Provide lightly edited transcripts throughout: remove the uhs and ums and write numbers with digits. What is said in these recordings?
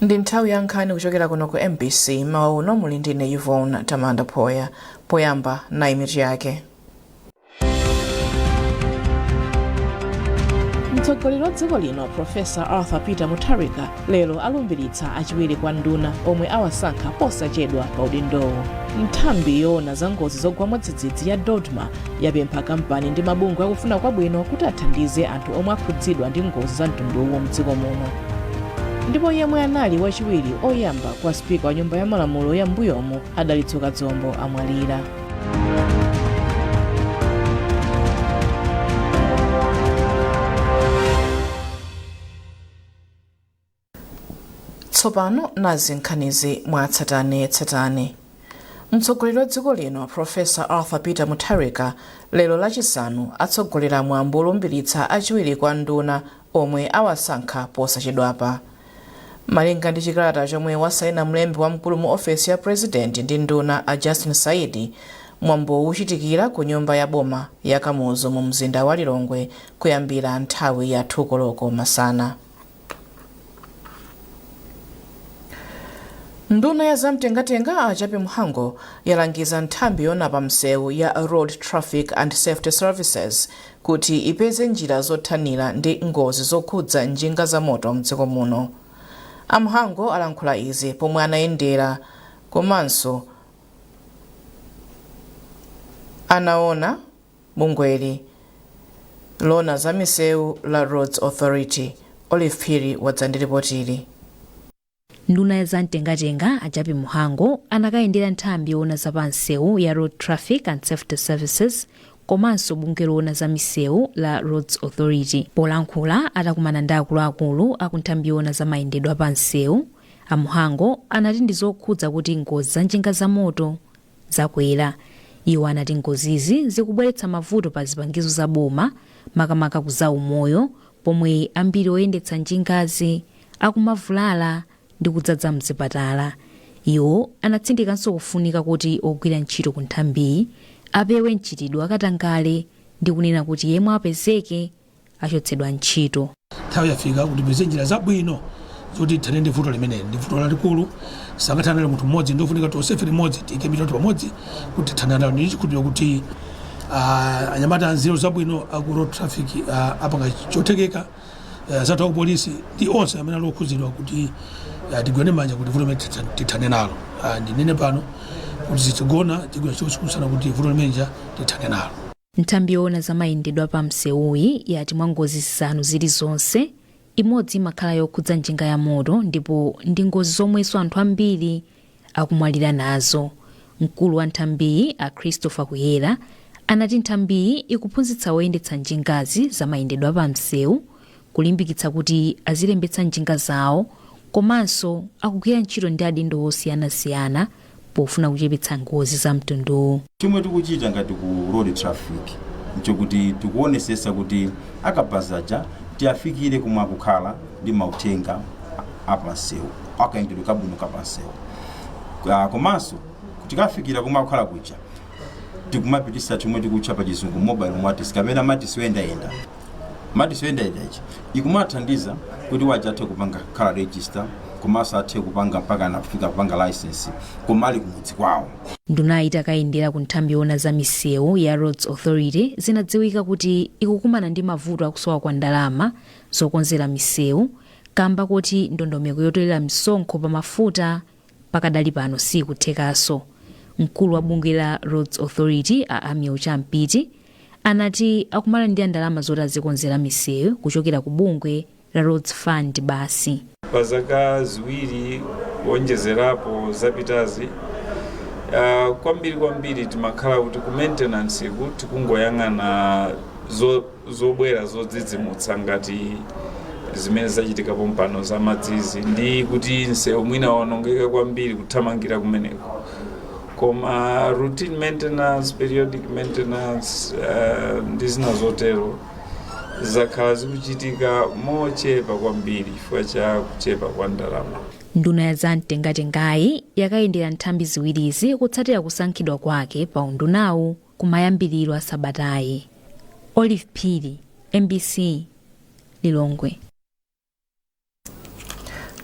Ndi nthawi ya nkhani kuchokera kuno ku MBC mawa uno muli ndine Yvonne Tamanda Phoya. Poyamba na imiti yake. Mtsogoleri wa dziko lino Profesa Arthur Peter Mutharika lero alumbiritsa achiwiri kwa nduna omwe awasankha posachedwa pa udindowo. Nthambi yoona za ngozi zogwa mwadzidzidzi ya Dodma yapempha kampani ndi mabungwe akufuna kwabwino kuti athandize anthu omwe akhudzidwa ndi ngozi za mtunduwu mdziko muno. Ndipo yemwe anali wachiwiri oyamba kwa spika wa nyumba ya malamulo ya mbuyomo Adalitsuka Dzombo amwalira. Tsopano nazi nkhanizi mwatsatanetsatane. Mtsogoleri wa dziko lino Profesa Arthur Peter Mutharika lero lachisanu atsogolera mwambo olumbiritsa achiwiri kwa nduna omwe awasankha posachedwapa. Malinga ndi chikalata chomwe wasaina mlembi wamkulu mu ofesi ya President ndi nduna a Justin Saidi, mwambo uchitikira ku nyumba ya boma ya Kamuzu mu mzinda wa Lilongwe kuyambira nthawi ya 2 koloko masana. Nduna ya zamtengatenga achape Mhango yalangiza nthambi yoona pa msewu ya Road Traffic and Safety Services kuti ipeze njira zothanira ndi ngozi zokhudza njinga za moto mdziko muno. Amhango alankhula izi pomwe anayendera komanso anaona bungweli lona za misewu la Roads Authority. Olive Phiri wadzandiripotiri. Nduna ya zamtengatenga achape Mhango anakayendera nthambi yoona za pansewu ya Road Traffic and Safety Services komanso bungwe loona za misewu la Roads Authority. Polankhula atakumana ndi akuluakulu akunthambi yoona za mayendedwe pansewu, Mhango anati ndi zokhudza kuti ngozi za njinga za moto zakwera. Iwo anati ngozizi zikubweretsa mavuto pa zipangizo za boma makamaka kuza umoyo, pomwe ambiri oyendetsa njingazi akumavulala ndi kudzadza mzipatala. Iwo anatsindikanso kufunika kuti ogwira ntchito ku nthambi apewe mchitidwe akatangale ndi kunena kuti yemwe apezeke achotsedwa ntchito. Nthawi yafika kuti tipeze njira zabwino zoti tithane ndi vuto limeneli. Ndi vuto lalikulu, sangathanale munthu mmodzi, ndofunika tonsefe limodzi tiyike mitu pamodzi kuti tithane nalo. Ndi chikhulupiriro kuti anyamata anzeru zabwino aku road traffic apanga chothekeka, zathu aku polisi ndi onse amene ali okhudzidwa kuti tigwene manja kuti vuto limene tithane nalo. Ndinene pano kuti zitigona tigwira chikusukusana kuti vuto limeneli tithane nalo. Nthambi yoona za mayendedwe pa msewuyi yati mwa ngozi zisanu zilizonse, imodzi imakhala yokhudza njinga ya moto ndipo ndi ngozi zomwenso anthu ambiri akumwalira nazo. Mkulu wa nthambiyi a Christopher Kuyera anati nthambiyi ikuphunzitsa oyendetsa njingazi za mayendedwe pa msewu kulimbikitsa kuti azilembetsa njinga zawo komanso akugwira ntchito ndi adindo osiyanasiyana pofuna kuchepetsa ngozi za mtunduwu. Chomwe tikuchita ngati ku road traffic nchokuti tikuonesesa kuti akabazaja tiafikire kumwe akukhala ndi mauthenga apansewu akayendedwe kabwino kapansewu. Komanso kuti kafikira kumwe akukhala kuja tikumapitisa chomwe tikutcha pa chizungu mobile monitoring kapena amati siwendayenda. Mati siwendayenda ichi ikumathandiza kuti wajathe kupanga khala register komanso athe kupanga mpaka anafika kupanga license komali kumudzi kwawo. Nduna itakayendera ku nthambi yoona za misewu ya Roads Authority zinadziwika kuti ikukumana ndi mavuto akusowa kwa ndalama zokonzera misewu kamba kuti ndondomeko yotolera misonkho pa mafuta pakadali pano sikuthekaso. Mkulu wa bungwe la Roads Authority a Amiel Champiti anati akumala ndi ndalama zoti azikonzera misewu kuchokera ku bungwe la Roads Fund basi. Pazaka ziwiri wonjezerapo zapitazi kwambiri timakhala kuti ku maintenance kuti kungoyang'ana zobwera zodzidzimutsa ngati zimene zachitika pompano za madzizi ndi kuti msewu mwina waonongeka kwambiri kuthamangira kumeneko. Koma routine maintenance, periodic maintenance ndi zina zotero zakhala zikuchitika mochepa kwambiri chifukwa cha kuchepa kwa ndalama. Nduna ya zamtengatengayi yakayendera nthambi ziwirizi kutsatira kusankhidwa kwake pa undunawu kumayambiriro a sabatayi. Olive Phiri, MBC, Lilongwe.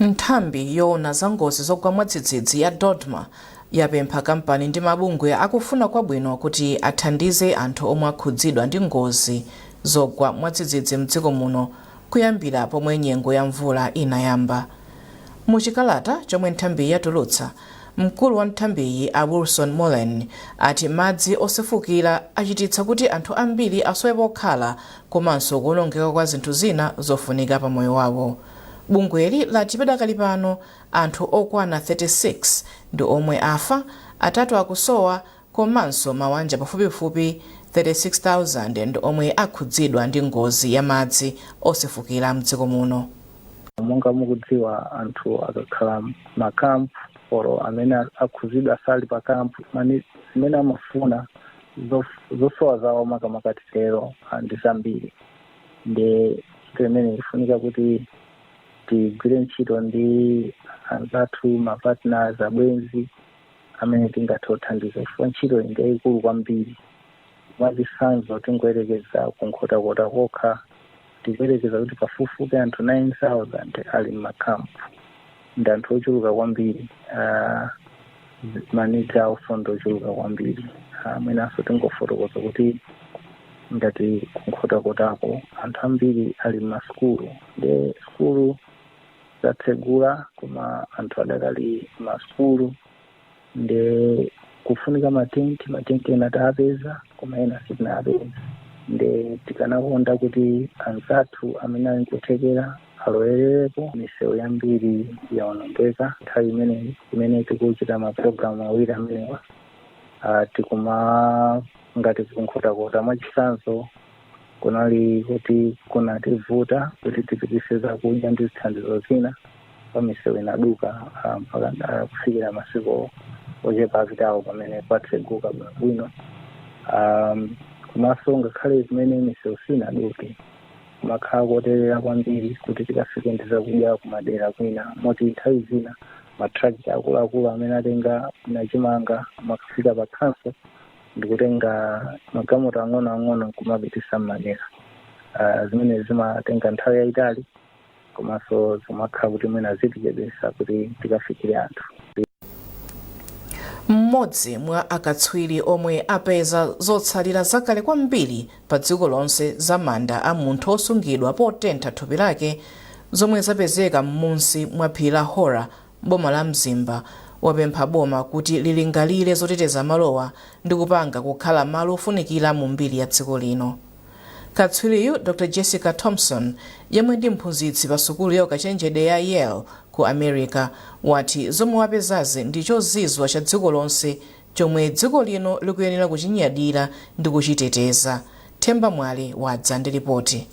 nthambi yoona za ngozi zogwa mwadzidzidzi ya dodma yapempha kampani ndi mabungwe akufuna kwabwino kuti athandize anthu omwe akhudzidwa ndi ngozi zogwa mwadzidzidzi mdziko muno kuyambira pomwe nyengo ya mvula inayamba. Muchikalata chomwe nthambiyi yatulutsa, mkulu wa nthambiyi a Wilson Mullen ati madzi osefukira achititsa kuti anthu ambiri asowe pokhala komanso kuwonongeka kwa zinthu zina zofunika pa moyo wawo. Bungweli lati padakali pano anthu okwana 36 ndi omwe afa, atatu akusowa komanso mawanja pafupifupi 36,000 ndi omwe akhudzidwa ndi ngozi ya madzi osefukira mdziko muno. Monga mukudziwa anthu akakhala makampu oro amene akhudzidwa sali pa kampu zimene amafuna zosowa zawo makamaka lero ndi zambiri. Ndi imene ifunika kuti tigwire ntchito ndi anzathu mapartners abwenzi amene tingathe kuthandiza chifukwa ntchito ndi yayikulu kwambiri. Mwachisanzo tingoyerekeza kunkhota kokha tikuyerekeza kuti pafupifupi anthu 9,000 ali m'makampu ndi anthu ochuluka kwambiri. Maniti awonso ndi ochuluka kwambiri. Mwenanso tingofotokoza kuti ngati kunkhotako anthu ambiri ali m'masukulu ndi sukulu zatsegula koma anthu adakali m'masukulu ndi kufunika matenti ena tapeza koma ena sitinapeza. Ndi tikanakonda kuti anzathu amene ali kuthekera alowererepo. Misewu yambiri yawonongeka nthawi imene tikuchita mapulogalamu awiri amenewa. Tikuma ngati kunkhota mwachisanzo kunali kuti kunativuta kuti tipitise zakudya ndi zithandizo zina pa misewu inaduka mpaka kufikira masiku ochepa apitawo pamene patseguka bwino. Komanso ngakhale zimene misewu sinaduke kumakhala koterera kwambiri kuti tikafike ndi zakudya kumadera kwina. Moti nthawi zina matrakita akuluakulu amene atenga nachimanga makafika pa khanso ndikutenga magamoto ang'onoang'ono kumapitisa m'madera. Zimene zimatenga nthawi yayitali komanso zimakhala kuti mwina zitichedwetsa kuti tikafikire anthu. Mmodzi mwa akatswiri omwe apeza zotsalira zakale kwambiri pa dziko lonse za manda a munthu osungidwa potentha thupi lake zomwe zapezeka m'munsi mwa phiri la Hora boma la Mzimba, wapempha boma kuti lilingalire zoteteza malowa ndi kupanga kukhala malo ofunikira mu mbiri ya dziko lino. Katswiriyu Dr. Jessica Thompson yemwe ndi mphunzitsi pa sukulu ya ukachenjede ya Yale ku America wati zomwe wapezazi ndi chozizwa cha dziko lonse chomwe dziko lino likuyenera kuchinyadira ndi kuchiteteza. Themba Mwale wadza ndi ripoti.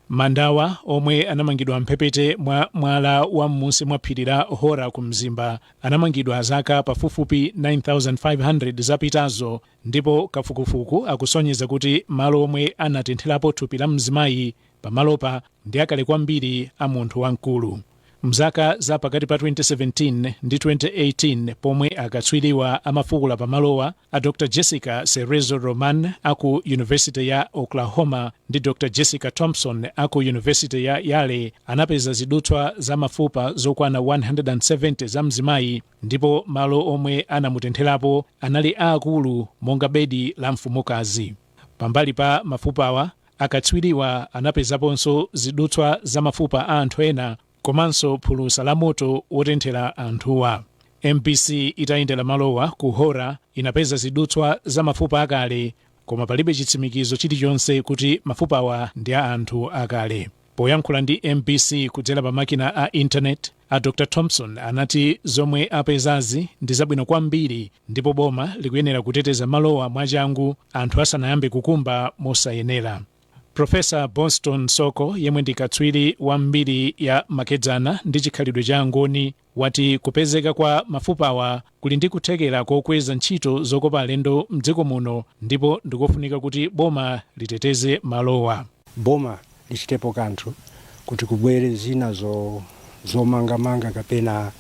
Mandawa omwe anamangidwa mphepete mwa mwala wa m'munsi mwa phiri la Hora ku Mzimba anamangidwa zaka pafupifupi 9,500 zapitazo, ndipo kafukufuku akusonyeza kuti malo omwe anatentherapo thupi la mzimayi pamalopa ndi akale kwambiri a munthu wamkulu. Mzaka za pakati pa 2017 ndi 2018 pomwe akatswiriwa amafukula pamalowa a Dr. Jessica Cerezo Roman aku University ya Oklahoma ndi Dr. Jessica Thompson aku University ya Yale anapeza zidutswa za mafupa zokwana 170 za mzimayi, ndipo malo omwe anamutentherapo anali aakulu monga bedi la mfumukazi. Pambali pa mafupawa akatswiriwa anapezaponso zidutswa za mafupa a anthu ena komanso phulusa la moto wotenthera anthuwa. MPC itayendera malowa ku Hora inapeza zidutswa za mafupa akale koma palibe chitsimikizo chilichonse kuti mafupawa ndi a anthu akale. Poyankhula ndi MPC kudzera pa makina a internet, a Dr. Thompson anati zomwe apezazi ndi zabwino kwambiri ndipo boma likuyenera kuteteza malowa mwachangu anthu asanayambe kukumba mosayenera. Profesa Boston Soko yemwe ndi katswiri wa mbiri ya makedzana ndi chikhalidwe cha ngoni wati kupezeka kwa mafupawa kuli ndi kuthekera kokweza ntchito zokopa alendo mdziko muno, ndipo ndikofunika kuti boma liteteze malowa. Boma lichitepo kanthu kuti kubwere zina zomangamanga kapena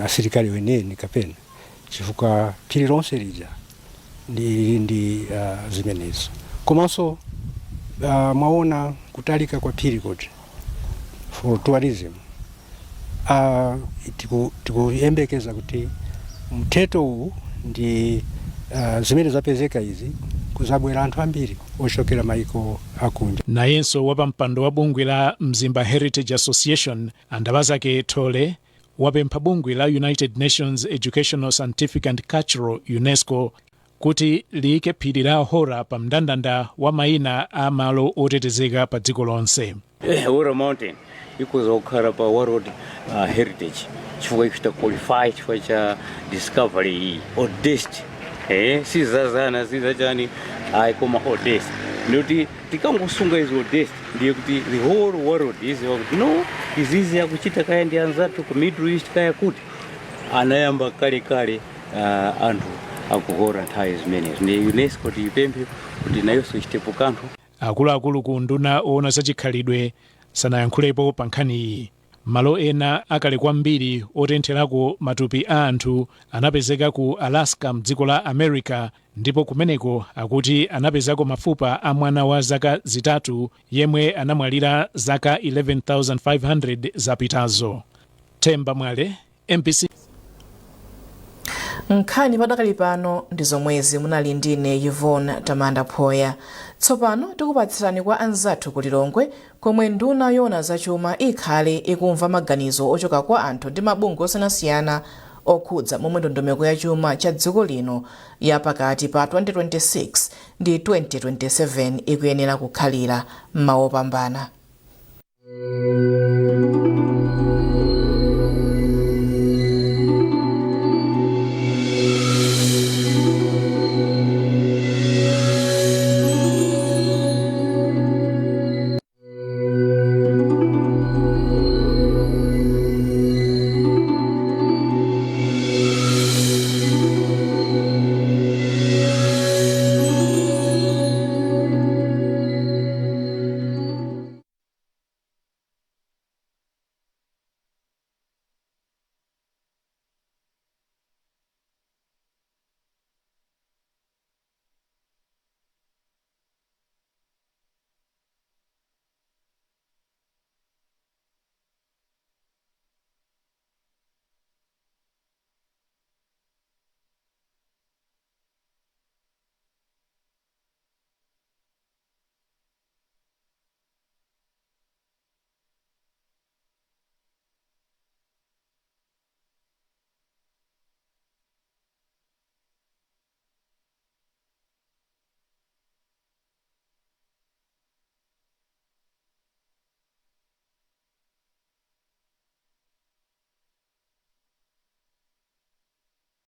asilikali weneni kapena chifukwa phiri lonse lija ndi zimenezo. Komanso mwaona kutalika kwa phiri kuti for tourism tikuyembekeza kuti mteto uwu ndi zimene zapezeka izi kuzabwera anthu ambiri ochokera maiko akunja. Nayenso wapampando wa bungwe la Mzimba Heritage Association Andabazake Tole wapempha bungwe la United Nations Educational, Scientific and Cultural UNESCO kuti liyike phiri la Hora pa mndandanda wa mayina a malo otetezeka pa dziko lonse. Hora Mountain ikuzokhala pa World Heritage chifukwa ikuchita qualify chifukwa cha discovery oldest sizazana sizachani koma oldest noti tikangosunga izo oldest ndiye kuti the whole world iziwa kuti no izizi yakuchita kaya ndi anzathu ku Middle East kaya kuti anayamba kale anthu akuhora nthawi zimenezi ndi UNESCO tiyipemphe kuti nayonso ichitepo kanthu. Akuluakulu ku nduna oona zachikhalidwe sanayankhulepo pa nkhani iyi. Malo ena akale kwambiri otentherako matupi a anthu anapezeka ku Alaska mdziko la America, ndipo kumeneko akuti anapezako mafupa a mwana wa zaka zitatu yemwe anamwalira zaka 11,500 zapitazo. Themba Mwale, MPC. Nkhani padakali pano ndi zomwezi munali ndine Yvonne Tamanda Phoya. Tsopano tikupatsirani kwa anzathu ku Lilongwe komwe nduna yoona zachuma ikhale ikumva maganizo ochoka kwa anthu ndi mabungwe osiyanasiyana okhudza momwe ndondomeko ya chuma cha dziko lino ya pakati pa 2026 ndi 2027 ikuyenera kukhalira m'mawopambana.